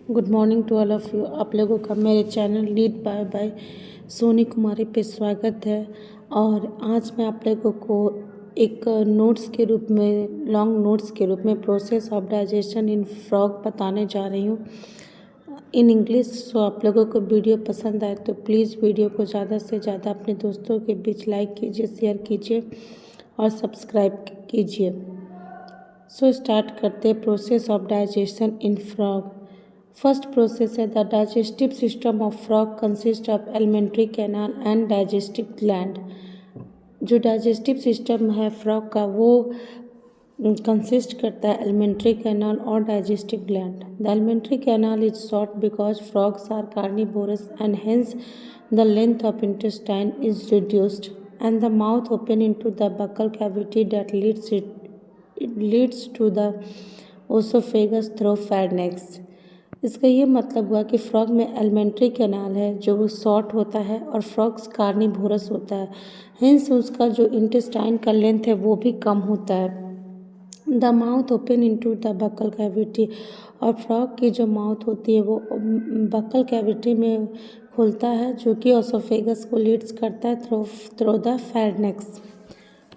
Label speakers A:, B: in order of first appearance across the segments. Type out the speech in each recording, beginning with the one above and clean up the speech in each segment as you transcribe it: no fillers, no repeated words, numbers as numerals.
A: Good morning to all of you. आप लोगों का मेरे channel lead by Soni Kumari पे स्वागत है। और आज मैं आप लोगों को एक नोट्स के रूप में लॉन्ग नोट्स के रूप में process of digestion in frog बताने जा रही हूँ इन इंग्लिश। सो आप लोगों को वीडियो पसंद आए तो प्लीज़ वीडियो को ज़्यादा से ज़्यादा अपने दोस्तों के बीच लाइक कीजिए, शेयर कीजिए और सब्सक्राइब कीजिए। सो स्टार्ट करते हैं process of digestion in frog. First process है the digestive system of frog consist of elementary canal and digestive gland. जो डाइजेस्टिव सिस्टम है फ्रॉग का वो कंसिस्ट करता है एलिमेंट्री कैनाल और digestive gland. The elementary canal is short because frogs are carnivorous and hence the length of intestine is reduced and the mouth open into the buccal cavity that leads to the oesophagus through pharynx. इसका ये मतलब हुआ कि frog में elementary canal है जो वो short होता है और फ्रॉग्स कार्निवोरस होता है, हेंस उसका जो इंटेस्टाइन का लेंथ है वो भी कम होता है। The mouth open into the buccal cavity, और फ्रॉग की जो माउथ होती है वो बकल कैविटी में खुलता है जो कि ओसोफेगस को लीड्स करता है through the pharynx.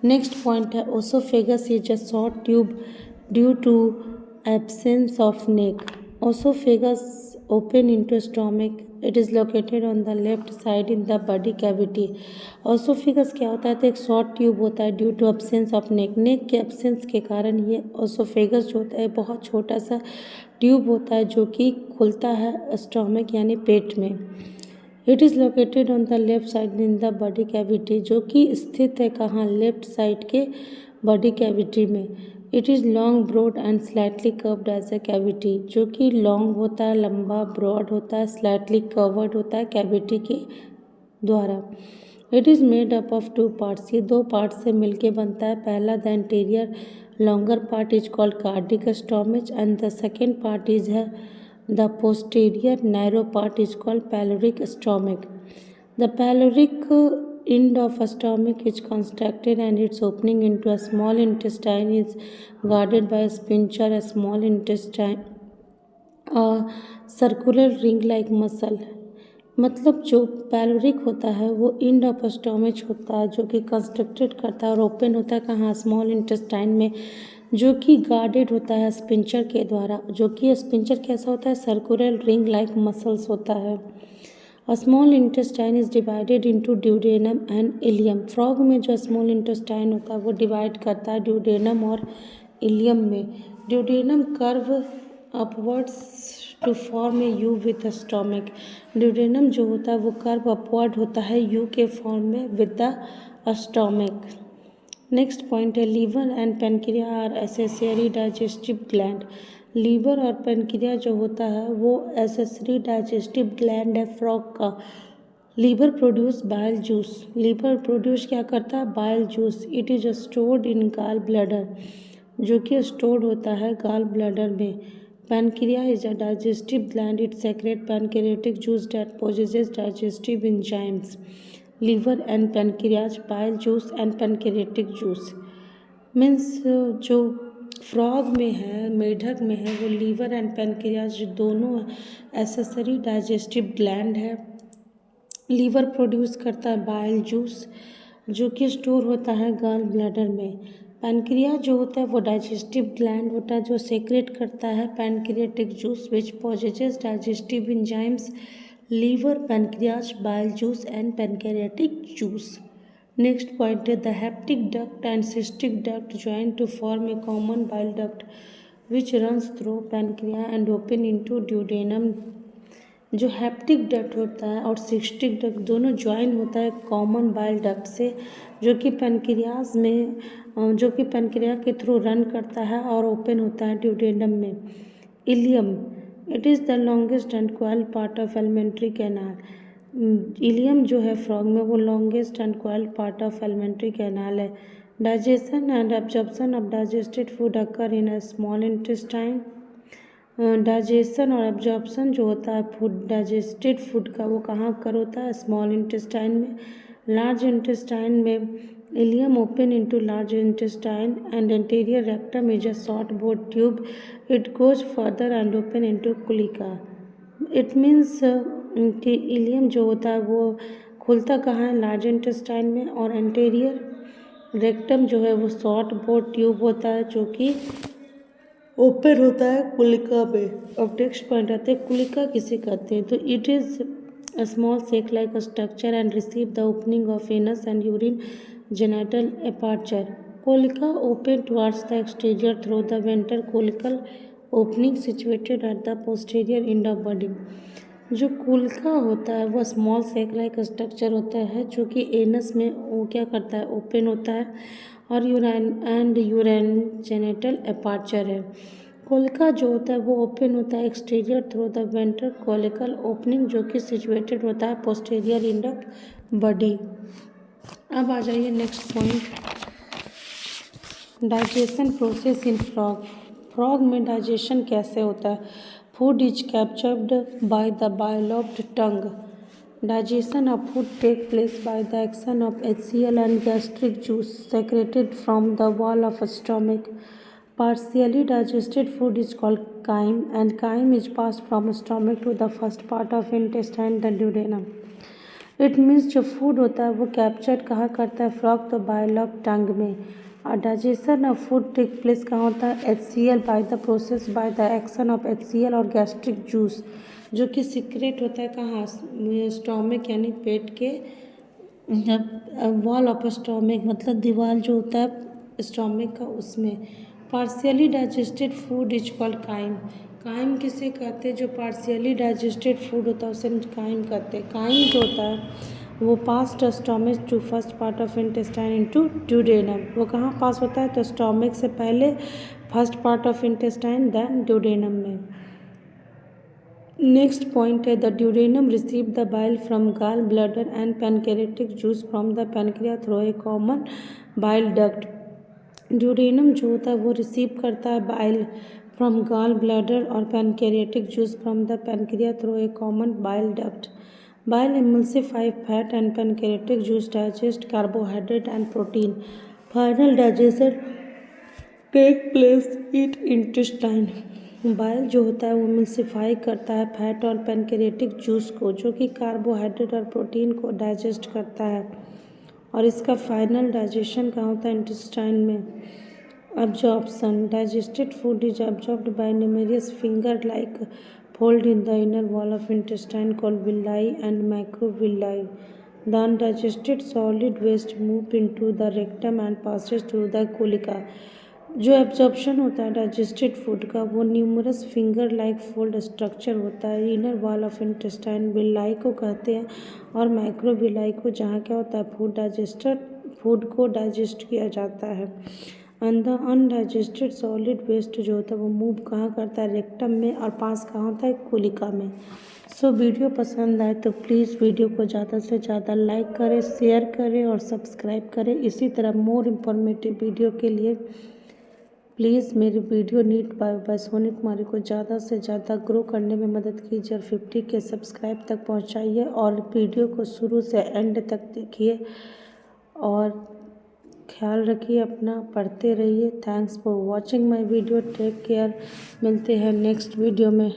A: Next point है oesophagus is a short tube due to absence of neck. Esophagus open into stomach. It is located on the left side in the body cavity. Esophagus क्या होता है तो एक short tube होता है due to absence of neck. Neck के absence के कारण ये ओसोफेगस जो होता है बहुत छोटा सा ट्यूब होता है जो कि खुलता है स्टोमक यानी पेट में। It is located on the left side in the body cavity, जो कि स्थित है कहाँ, लेफ्ट साइड के बॉडी कैविटी में। It is long broad and slightly curved as a cavity, जो कि लॉन्ग होता है, लंबा, ब्रॉड होता है, स्लाइटली कर्व्ड होता है कैविटी के द्वारा। It is made up of two parts, ये दो पार्ट से मिलके बनता है। पहला the interior longer part is called cardiac stomach and the second part is है the posterior narrow part is called pyloric stomach. The pyloric end of a stomach is contracted and its opening into a small intestine is guarded by a sphincter. A small intestine, a circular ring like muscle। मतलब जो pyloric होता है वो end of stomach होता है जो कि constructed करता है और ओपन होता है कहाँ, स्मॉल इंटेस्टाइन में, जो कि गार्डेड होता है स्पिंचर के द्वारा, जो कि स्पिंचर कैसा होता है, सर्कुलर रिंग लाइक मसल्स होता है। A small intestine is divided into duodenum and ileum। Frog में जो स्मॉल इंटेस्टाइन होता है वो डिवाइड करता है ड्यूडेनम और इलियम में। Duodenum curve upwards to form a U with the stomach. Duodenum जो होता है वो कर्व अपवर्ड होता है यू के फॉर्म में with the stomach. Next point है liver and pancreas are accessory digestive gland. Liver और पेनक्रिया जो होता है वो एसेसरी डाइजेस्टिव ग्लैंड है फ्रॉग का। Liver produce bile juice, liver produce क्या करता है, bile juice. It is stored in gall bladder, जो कि स्टोर्ड होता है गाल ब्लैडर में। Pancreas is a digestive gland, it secrete pancreatic juice that possesses digestive enzymes. Liver and pancreas, bile juice and pancreatic juice. Means जो frog में है, मेढक में है, वो लीवर एंड पेनक्रियाज दोनों एसेसरी डाइजेस्टिव ग्लैंड है। लीवर प्रोड्यूस करता है बाइल जूस जो कि स्टोर होता है गाल ब्लैडर में। पैनक्रिया जो होता है वो डाइजेस्टिव ग्लैंड होता है जो सेक्रेट करता है pancreatic juice which possesses digestive enzymes. Liver, pancreas, bile juice and pancreatic juice. Next point है the hepatic duct and cystic duct join to form a common bile duct which runs through pancreas and open into duodenum. जो hepatic duct होता है और cystic duct दोनों join होता है common bile duct से, जो कि पैनक्रियाज में, जो कि पैनक्रिया के थ्रू रन करता है और ओपन होता है ड्यूडेनम में। Ileum, it is the longest and coil part of elementary canal. Ileum जो है फ्रॉग में वो longest and coil part of elementary canal है। Digestion and absorption of digested food occur in a small intestine. Digestion और absorption जो होता है food, digested food का, वो कहाँ कर होता है, स्मॉल इंटेस्टाइन में। लार्ज इंटेस्टाइन में ileum open into large intestine and anterior rectum is a short bored tube. It goes further and open into cloaca. It means कि इलियम जो होता है वो खुलता कहाँ है, लार्ज इंटेस्टाइन में, और एंटीरियर रेक्टम जो है वो शॉर्ट बोर्ड ट्यूब होता है जो कि ओपन होता है कुलिका में। अब नेक्स्ट पॉइंट आते हैं, कुलिका किसे कहते हैं, तो it is a small sac like a structure and receive the opening of anus and urine genital aperture. Colica open towards the exterior through the ventral colical opening situated at the posterior end of body. जो कुलिका होता है वो small सेक like structure होता है जो कि anus में वो क्या करता है, ओपन होता है, और यूराइन जेनिटल अपार्चर है। कोलिका जो होता है वो ओपन होता है exterior through the ventral cloacal opening जो कि सिचुएटेड होता है पोस्टीरियर इन द बॉडी। अब आ जाइए next point, digestion process in frog. Frog में डाइजेशन कैसे होता है, food is captured by the bilobed tongue. Digestion of food takes place by the action of HCl and gastric juice secreted from the wall of stomach. Partially digested food is called chyme, and chyme is passed from stomach to the first part of intestine, the duodenum. It means जो food होता है वो captured कहाँ करता है frog, तो बायलॉब tongue में। और digestion of food take place कहाँ होता है, HCl by the process by the action of HCl और गैस्ट्रिक जूस जो कि सीक्रेट होता है कहाँ, स्टोमिक यानी पेट के जब वॉल ऑफ स्टोमिक मतलब दीवार जो होता है स्टोमिक का उसमें। Partially digested food is called chyme. Chyme किसे कहते हैं, जो पार्शियली डाइजेस्टेड फूड होता है उसे काइम कहते हैं। काइम जो होता है वो pass stomach to first part of intestine into duodenum. वो कहाँ पास होता है, तो स्टोमिक से पहले first part of intestine then duodenum में। नेक्स्ट पॉइंट है, the duodenum receive the bile from gall bladder and pancreatic juice from the pancreas through a common bile duct. Duodenum जो होता है वो रिसीव करता है बाइल फ्रॉम गॉल ब्लैडर और pancreatic juice from the pancreas through a common bile duct. Bile emulsify fat and pancreatic juice digest carbohydrate and protein. Final digestion take place in intestine. Bile जो होता है वो एमल्सिफाई करता है fat और pancreatic juice को जो कि कार्बोहाइड्रेट और प्रोटीन को डाइजेस्ट करता है, और इसका फाइनल डाइजेशन कहाँ होता है, इंटेस्टाइन में। Absorption. Digested food is absorbed by numerous finger-like folds in the inner wall of intestine called villi and macrovilli. The undigested solid waste moves into the rectum and passes through the colica. जो absorption होता है digested food का वो numerous finger like fold structure होता है inner wall of intestine, villi को कहते हैं, और माइक्रोविलाई को, जहाँ क्या होता है फूड को डाइजेस्ट किया जाता है। And the undigested solid waste जो होता है वो मूव कहाँ करता है, रेक्टम में, और पास कहाँ होता है, कोलिका में। सो वीडियो पसंद आए तो प्लीज़ वीडियो को ज़्यादा से ज़्यादा लाइक करें, शेयर करें और सब्सक्राइब करें। इसी तरह मोर इन्फॉर्मेटिव वीडियो के लिए प्लीज़ मेरी वीडियो नीट बाय सोनी कुमारी को ज़्यादा से ज़्यादा ग्रो करने में मदद कीजिए और 50 के सब्सक्राइब तक पहुंचाइए, और वीडियो को शुरू से एंड तक देखिए और ख्याल रखिए अपना, पढ़ते रहिए। Thanks for watching my video, take care. मिलते हैं नेक्स्ट वीडियो में।